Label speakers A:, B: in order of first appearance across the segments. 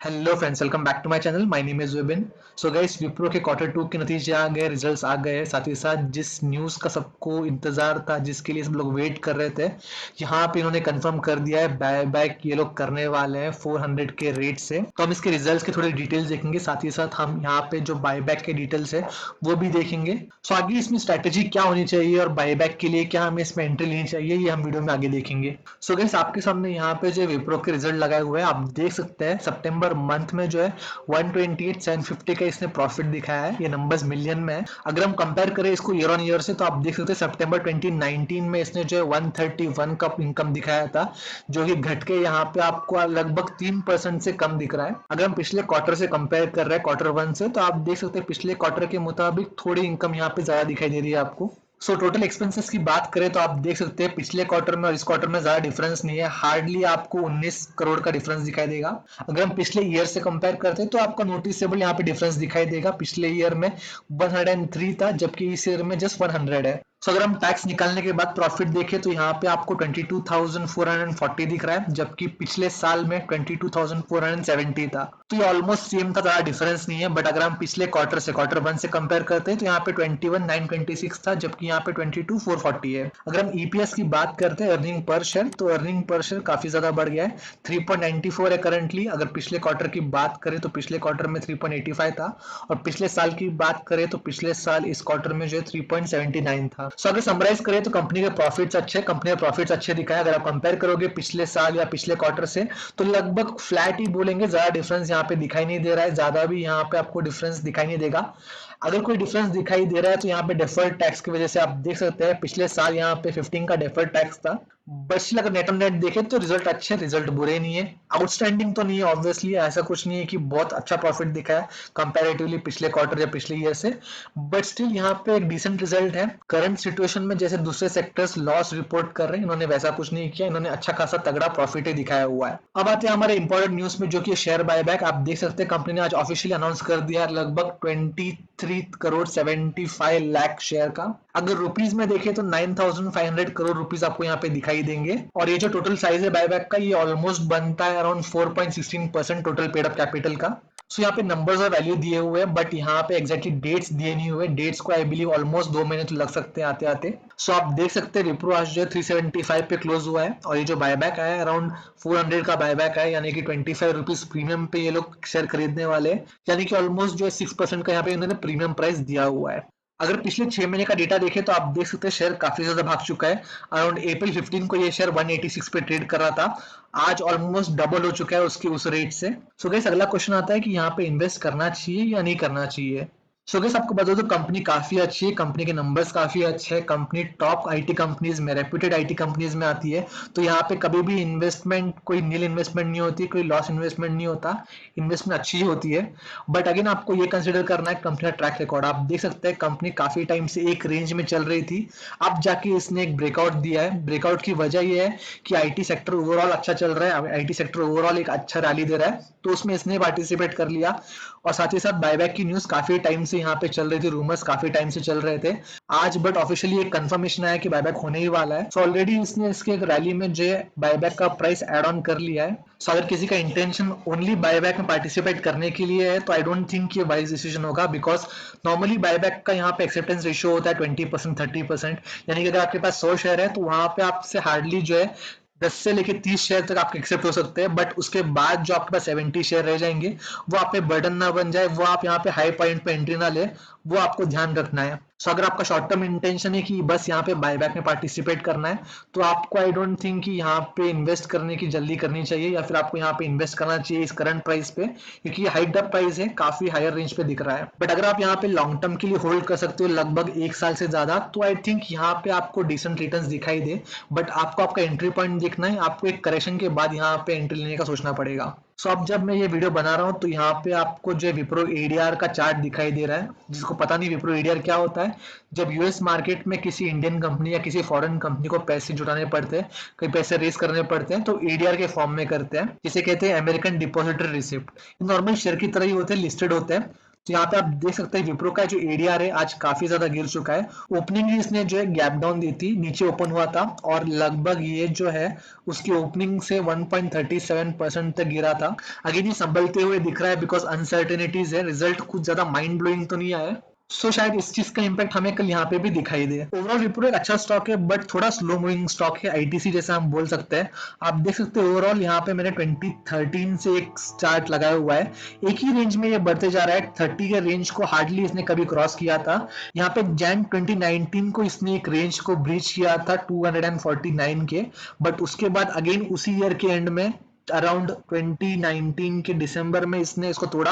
A: Hello friends, welcome back to my channel. My name is Vipin. So guys, Wipro के quarter to के नतीजे आ गए, results आ गए। साथ ही साथ जिस न्यूज़ का सबको इंतजार था, जिसके लिए सब लोग वेट कर रहे थे, यहाँ पे इन्होंने कंफर्म कर दिया है बाय बैक ये लोग करने वाले हैं 400 के रेट से। तो हम इसके रिजल्ट्स के थोड़े डिटेल्स देखेंगे, साथ ही साथ हम यहाँ पे जो बाय बैक के डिटेल्स है वो भी देखेंगे। सो आगे इसमें स्ट्रैटेजी क्या होनी चाहिए और बाय बैक के लिए क्या हमें इसमें एंट्री लेनी चाहिए, ये हम वीडियो में आगे देखेंगे। सो गाइस, आपके सामने यहाँ पे जो विप्रो के रिजल्ट लगाए हुए हैं, आप देख सकते हैं सितंबर मंथ में जो है 128,750 का इसने प्रॉफिट दिखाया है। ये नंबर्स मिलियन में है। अगर हम कंपेयर करें इसको ईयर ऑन ईयर से, तो आप देख सकते हैं सितंबर 2019 में इसने जो है 131 का इनकम दिखाया था, जो कि घट के यहाँ पे आपको लगभग 3% से कम दिख रहा है। अगर हम पिछले क्वार्टर से कंपेयर कर रहे हैं, क्वार्टर वन से, तो आप देख सकते हैं पिछले क्वार्टर के मुताबिक थोड़ी इनकम यहाँ पे ज्यादा दिखाई दे रही है आपको। टोटल एक्सपेंसेस की बात करें तो आप देख सकते हैं पिछले क्वार्टर में और इस क्वार्टर में ज्यादा डिफरेंस नहीं है। हार्डली आपको 19 करोड़ का डिफरेंस दिखाई देगा। अगर हम पिछले ईयर से कंपेयर करते हैं तो आपको नोटिसेबल यहाँ पे डिफरेंस दिखाई देगा। पिछले ईयर में 103 था, जबकि इस ईयर में जस्ट 100 है। अगर हम टैक्स निकालने के बाद प्रॉफिट देखें तो यहाँ पे आपको 22,440 दिख रहा है, जबकि पिछले साल में 22,470 था। तो ये ऑलमोस्ट सेम था, ज्यादा डिफरेंस नहीं है। बट अगर हम पिछले क्वार्टर से, क्वार्टर वन से कंपेयर करते हैं तो यहाँ पे 21,926 था, जबकि यहाँ पे 22,440 है। अगर हम ईपीएस की बात करते हैं, अर्निंग पर शेयर, तो अर्निंग पर शेयर काफी ज्यादा बढ़ गया है, 3.94 है करंटली। अगर पिछले क्वार्टर की बात करें तो पिछले क्वार्टर में 3.85 था, और पिछले साल की बात करें तो पिछले साल इस क्वार्टर में जो है 3.79 था। अगर समराइज करें तो कंपनी के प्रॉफिट्स अच्छे, कंपनी के प्रॉफिट्स अच्छे दिखाए। अगर आप कंपेयर करोगे पिछले साल या पिछले क्वार्टर से, तो लगभग फ्लैट ही बोलेंगे, ज्यादा डिफरेंस यहाँ पे दिखाई नहीं दे रहा है। ज्यादा भी यहाँ पे आपको डिफरेंस दिखाई नहीं देगा। अगर कोई डिफरेंस दिखाई दे रहा है तो यहाँ पे डेफर्ड टैक्स की वजह से आप देख सकते हैं पिछले साल यहाँ पे 15 का डेफर्ड टैक्स था। बस अगर नेट ऑन नेट देखें तो रिजल्ट अच्छे, रिजल्ट बुरे नहीं है। आउटस्टैंडिंग तो नहीं है, ऑब्वियसली ऐसा कुछ नहीं है कि बहुत अच्छा प्रॉफिट दिखा है कंपैरेटिवली पिछले क्वार्टर या पिछले ईयर से, बट स्टिल यहाँ पे एक डिसेंट रिजल्ट है। करंट सिचुएशन में जैसे दूसरे सेक्टर्स लॉस रिपोर्ट कर रहे हैं, इन्होंने वैसा कुछ नहीं किया, इन्होंने अच्छा खासा तगड़ा प्रॉफिट ही दिखाया हुआ है। अब आते हैं हमारे इंपॉर्टेंट न्यूज में, जो कि शेयर बायबैक। आप देख सकते हैं कंपनी ने आज ऑफिशियली अनाउंस कर दिया है लगभग 23 करोड़ 75 लाख शेयर का। अगर रुपीज में देखें तो 9,500 करोड़ रुपीज आपको यहाँ पे दिखाई देंगे, और ये जो टोटल साइज है बायबैक का, ये ऑलमोस्ट बनता है around 4.16% total paid up capital का। सो यहाँ पे नंबर्स और वैल्यू दिए हुए हैं, बट यहाँ पे एग्जैक्टली डेट्स दिए नहीं हुए। डेट्स को आई बिलीव ऑलमोस्ट 2 महीने तो लग सकते हैं आते आते। सो आप देख सकते हैं विप्रो आज जो है 375 पे क्लोज हुआ है, और ये जो बायबैक आया है अराउंड 400 का बायबैक है, यानी कि 25 रुपीज प्रीमियम पे ये लोग शेयर खरीदने वाले हैं, यानी कि ऑलमोस्ट जो है 6% का यहाँ पे इन्होंने प्रीमियम प्राइस दिया हुआ है। अगर पिछले 6 महीने का डेटा देखें तो आप देख सकते हैं शेयर काफी ज्यादा भाग चुका है। अराउंड अप्रैल 15 को ये शेयर 186 पे ट्रेड कर रहा था, आज ऑलमोस्ट डबल हो चुका है उसके उस रेट से। सो गाइस, अगला क्वेश्चन आता है कि यहाँ पे इन्वेस्ट करना चाहिए या नहीं करना चाहिए। सो गाइस, आपको बता दो कंपनी काफी अच्छी है, कंपनी के नंबर्स काफी अच्छे हैं, कंपनी टॉप आईटी कंपनीज में, रेप्यूटेड आईटी कंपनीज में आती है। तो यहाँ पे कभी भी इन्वेस्टमेंट कोई नील इन्वेस्टमेंट नहीं होती, कोई लॉस इन्वेस्टमेंट नहीं होता, इन्वेस्टमेंट अच्छी ही होती है। बट अगेन आपको ये कंसिडर करना है कंपनी का ट्रैक रिकॉर्ड। आप देख सकते हैं कंपनी काफी टाइम से एक रेंज में चल रही थी, अब जाके इसने एक ब्रेकआउट दिया है। ब्रेकआउट की वजह यह है कि आईटी सेक्टर ओवरऑल अच्छा चल रहा है, आईटी सेक्टर ओवरऑल एक अच्छा रैली दे रहा है, तो उसमें इसने पार्टिसिपेट कर लिया। और साथ ही साथ बायबैक की न्यूज काफी टाइम से यहाँ पे चल रही थी, रूमर्स काफी टाइम से चल रहे थे। आज बट ऑफिशियली एक कंफर्मेशन आया कि बायबैक होने ही वाला है। सो ऑलरेडी इसने इसके एक रैली में जो है बायबैक का प्राइस एड ऑन कर लिया है। सो अगर किसी का इंटेंशन ओनली बायबैक में पार्टिसिपेट करने के लिए है, तो आई डोंट थिंक ये वाइज डिसीजन होगा, बिकॉज नॉर्मली बायबैक का यहाँ पे एक्सेप्टेंस रेशियो होता है 20% 30%, यानी कि अगर आपके पास 100 शेयर है तो वहां पे आपसे हार्डली जो है 10 से लेके 30 शेयर तक आपके एक्सेप्ट हो सकते हैं। बट उसके बाद जो आपके पास 70 शेयर रह जाएंगे, वो आप पे बर्डन ना बन जाए, वो आप यहाँ पे हाई पॉइंट पे एंट्री ना ले, वो आपको ध्यान रखना है। सो अगर आपका शॉर्ट टर्म इंटेंशन है कि बस यहाँ पे बायबैक में पार्टिसिपेट करना है, तो आपको आई डोंट थिंक कि यहाँ पे इन्वेस्ट करने की जल्दी करनी चाहिए, या फिर आपको यहाँ पे इन्वेस्ट करना चाहिए इस करंट प्राइस पे, क्योंकि ये हाइट अप प्राइस है, काफी हायर रेंज पे दिख रहा है। बट अगर आप यहाँ पे लॉन्ग टर्म के लिए होल्ड कर सकते हो लगभग 1 साल से ज्यादा, तो आई थिंक यहाँ पे आपको डिसेंट रिटर्न्स दिखाई दे। बट आपको आपका एंट्री पॉइंट देखना है, आपको एक करेक्शन के बाद यहाँ पे एंट्री लेने का सोचना पड़ेगा। सो अब जब मैं ये वीडियो बना रहा हूँ तो यहाँ पे आपको जो विप्रो एडीआर का चार्ट दिखाई दे रहा है। जिसको पता नहीं विप्रो एडीआर क्या होता है, जब यूएस मार्केट में किसी इंडियन कंपनी या किसी फॉरेन कंपनी को पैसे जुटाने पड़ते हैं, कई पैसे रेस करने पड़ते हैं, तो एडीआर के फॉर्म में करते हैं, जिसे कहते हैं American depository receipt. Normal share की तरह ही होते हैं, लिस्टेड होते हैं। तो यहाँ पे आप देख सकते हैं विप्रो का जो एडीआर है आज काफी ज्यादा गिर चुका है। ओपनिंग ही इसने जो है गैप डाउन दी थी, नीचे ओपन हुआ था और लगभग ये जो है उसकी ओपनिंग से 1.37% तक गिरा था। अगेन ये संभलते हुए दिख रहा है बिकॉज अनसर्टेनिटीज है, रिजल्ट कुछ ज्यादा माइंड ब्लोइंग तो नहीं आया। शायद इस चीज का इम्पैक्ट हमें कल यहाँ पे भी दिखाई दे। ओवरऑल विप्रो एक अच्छा स्टॉक है बट थोड़ा स्लो मूविंग स्टॉक है, आईटीसी जैसा हम बोल सकते हैं। आप देख सकते हैं ओवरऑल यहाँ पे मैंने 2013 से एक चार्ट लगाया हुआ है, एक ही रेंज में ये बढ़ते जा रहा है। 30 के रेंज को हार्डली इसने कभी क्रॉस किया था। यहाँ पे जैन 2019 को इसने एक रेंज को ब्रीच किया था 249 के, बट उसके बाद अगेन उसी ईयर के एंड में अराउंड 2019 के दिसंबर में इसने इसको तोड़ा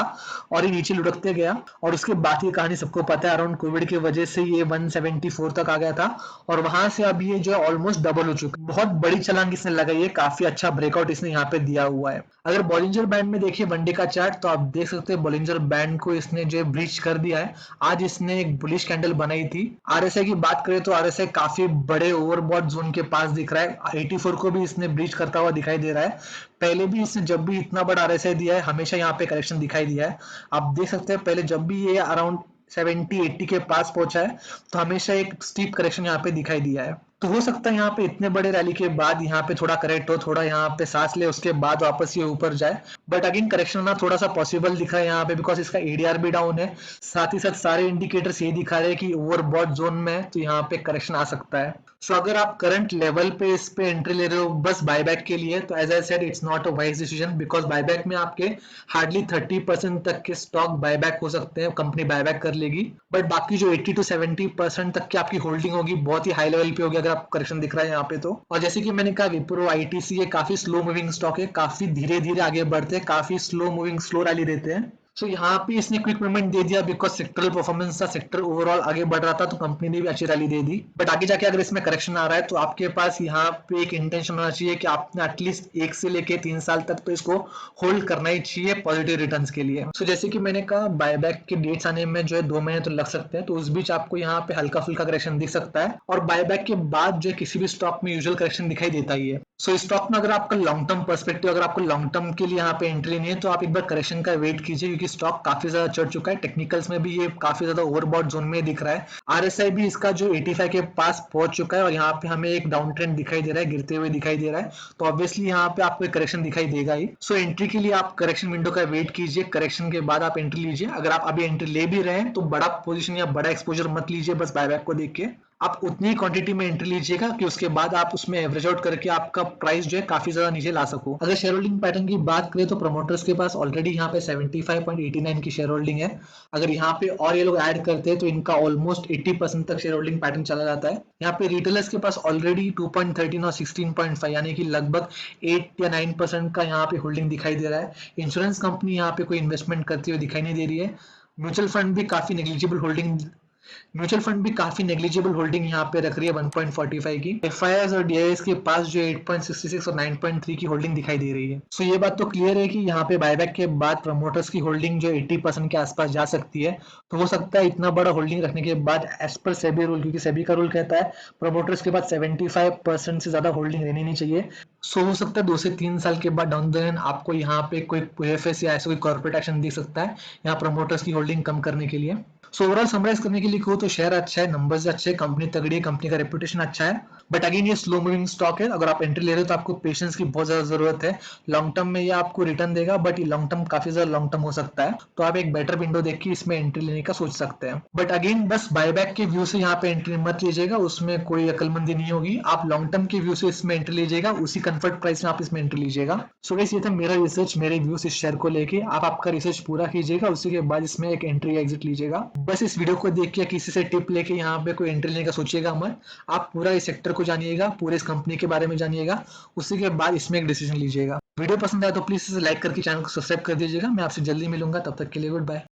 A: और ये नीचे लुढ़कते गया। और उसके बाद की कहानी सबको पता है, अराउंड कोविड की वजह से ये 174 तक आ गया था और वहां से अब ये जो है ऑलमोस्ट डबल हो चुका है। बहुत बड़ी छलांग इसने लगाई है, काफी अच्छा ब्रेकआउट इसने यहाँ पे दिया हुआ है। अगर बॉलिंजर बैंड में देखिए वनडे का चार्ट तो आप देख सकते हैं बॉलिंजर बैंड को इसने जो है ब्रीच कर दिया है। आज इसने एक बुलिश कैंडल बनाई थी। आरएसआई की बात करें तो आरएसआई काफी बड़े ओवरबॉट जोन के पास दिख रहा है, 84 को भी इसने ब्रीच करता हुआ दिखाई दे रहा है। पहले भी इसने जब भी इतना बड़ा आरएसआई दिया है हमेशा यहाँ पे करेक्शन दिखाई दिया है। आप देख सकते हैं पहले जब भी ये अराउंड 70-80 के पास पहुंचा है तो हमेशा एक स्टीप करेक्शन यहाँ पे दिखाई दिया है। तो हो सकता है यहाँ पे इतने बड़े रैली के बाद यहाँ पे थोड़ा करेक्ट हो, थोड़ा यहाँ पे सांस ले, उसके बाद वापस ये ऊपर जाए। बट अगेन करेक्शन ना थोड़ा सा पॉसिबल दिख रहा है यहाँ पे बिकॉज इसका एडीआर भी डाउन है, साथ ही साथ सारे इंडिकेटर्स ये दिखा रहे हैं कि ओवरबॉट जोन में है, तो यहाँ पे करेक्शन आ सकता है। सो अगर आप करंट लेवल पे इस पे एंट्री ले रहे हो बस बायबैक के लिए तो as I said it's not a wise decision because buyback में आपके हार्डली 30% तक के स्टॉक बायबैक हो सकते हैं, कंपनी बायबैक कर लेगी। बट बाकी जो 80 to 70% तक की आपकी होल्डिंग होगी बहुत ही हाई लेवल पे होगी अगर आपको करेक्शन दिख रहा है यहाँ पे तो। और जैसे कि मैंने कहा विप्रो आईटीसी ये काफी स्लो मूविंग स्टॉक है, काफी धीरे धीरे आगे बढ़ते हैं, काफी स्लो मूविंग स्लो रैली देते हैं। सो यहाँ पे इसने क्विक मूवमेंट दे दिया बिकॉज सेक्टरल परफॉर्मेंस था, सेक्टर ओवरऑल आगे बढ़ रहा था तो कंपनी ने भी अच्छी रैली दे दी। बट आगे जाके अगर इसमें करेक्शन आ रहा है तो आपके पास यहाँ पे एक इंटेंशन होना चाहिए कि आपने एटलीस्ट 1 से लेके 3 साल तक तो इसको होल्ड करना ही चाहिए पॉजिटिव रिटर्न्स के लिए। सो जैसे कि मैंने कहा बायबैक के डेट्स आने में जो है 2 महीने तो लग सकते हैं, तो उस बीच आपको यहाँ पे हल्का फुल्का करेक्शन दिख सकता है और बायबैक के बाद जो है किसी भी स्टॉक में यूजुअल करेक्शन दिखाई देता ही है। सो इस स्टॉक में अगर आपका लॉन्ग टर्म पर्सपेक्टिव, अगर आपको लॉन्ग टर्म के लिए यहाँ पे एंट्री लेनी है तो आप एक बार करेक्शन का वेट कीजिए क्योंकि स्टॉक काफी ज्यादा चढ़ चुका है। टेक्निकल्स में भी ये काफी ज्यादा ओवरबॉट जोन में दिख रहा है। आरएसआई भी इसका जो 85 के पास पहुंच चुका है और यहाँ पे हमें एक डाउन ट्रेंड दिखाई दे रहा है, गिरते हुए दिखाई दे रहा है, तो ऑब्वियसली यहाँ पे आपको करेक्शन दिखाई देगा ही। सो एंट्री के लिए आप करेक्शन विंडो का वेट कीजिए, करेक्शन के बाद आप एंट्री लीजिए। अगर आप अभी एंट्री ले भी रहे हैं तो बड़ा पोजीशन या बड़ा एक्सपोजर मत लीजिए, बस बायबैक को देख के आप उतनी क्वांटिटी में एंट्री लीजिएगा कि उसके बाद आप उसमें एवरेज आउट करके आपका प्राइस जो है काफी ज्यादा नीचे ला सको। अगर शेयर होल्डिंग पैटर्न की बात करें तो प्रमोटर्स के पास ऑलरेडी यहाँ पे 75.89 की शेयर होल्डिंग है। अगर यहाँ पे और ये लोग ऐड करते हैं तो इनका ऑलमोस्ट 80% तक शेयर होल्डिंग पैटर्न चला जाता है। यहाँ पे रिटेलर्स के पास ऑलरेडी 2.13 और 16.5 यानी कि लगभग 8 या 9% का यहाँ पे होल्डिंग दिखाई दे रहा है। इंश्योरेंस कंपनी यहाँ पे कोई इन्वेस्टमेंट करती हुई दिखाई नहीं दे रही है। म्यूचुअल फंड भी काफी नेग्लिजिबल होल्डिंग यहाँ पे रख रही है 1.45 की। एफआईआईज और डीआईएस के पास जो 8.66 और 9.3 की होल्डिंग दिखाई दे रही है। सो ये बात तो क्लियर है कि यहाँ पे बायबैक के बाद प्रमोटर्स की होल्डिंग जो 80% के आसपास जा सकती है। तो हो सकता है इतना बड़ा होल्डिंग रखने के बाद एज पर सेबी रूल, क्योंकि सेबी का रूल कहता है प्रमोटर्स के बाद 75% से ज्यादा होल्डिंग रहनी नहीं चाहिए। सो हो सकता है 2 से 3 साल के बाद डाउन द लाइन आपको यहाँ पे कोई एफएस या ऐसा कोई कॉर्पोरेट एक्शन दिख सकता है यहाँ प्रमोटर्स की होल्डिंग कम करने के लिए। सो ओवरऑल समराइज करने के लिए कहूँ तो शेयर अच्छा है, नंबर्स अच्छे, कंपनी तगड़ी है, कंपनी का रेपुटेशन अच्छा है। बट अगेन ये स्लो मूविंग स्टॉक है, अगर आप एंट्री ले रहे हो तो आपको पेशेंस की बहुत ज्यादा जरूरत है। लॉन्ग टर्म में ये आपको रिटर्न देगा बट ये लॉन्ग टर्म काफी ज्यादा लॉन्ग टर्म हो सकता है, तो आप एक बेटर विंडो देख के इसमें एंट्री लेने का सोच सकते हैं। बट अगेन बस बायबैक के व्यू से यहाँ पे एंट्री मत लीजिएगा, उसमें कोई अकलमंदी नहीं होगी। आप लॉन्ग टर्म के व्यू से इसमें एंट्री लीजिएगा, उसी कंफर्ट प्राइस में आप इसमें एंट्री लीजिएगा। सो गाइस ये था मेरा रिसर्च, मेरे व्यूज इस शेयर को लेके। आप आपका रिसर्च पूरा कीजिएगा, उसी के बाद इसमें एक एंट्री या एग्जिट लीजिएगा। बस इस वीडियो को देख के किसी से टिप लेके यहाँ पे कोई एंट्री लेने का सोचिएगा मत। आप पूरा इस सेक्टर को जानिएगा, पूरे इस कंपनी के बारे में जानिएगा, उसी के बाद इसमें एक डिसीजन लीजिएगा। वीडियो पसंद आया तो प्लीज इसे लाइक करके चैनल को सब्सक्राइब कर दीजिएगा। मैं आपसे जल्दी मिलूंगा, तब तक के लिए गुड बाय।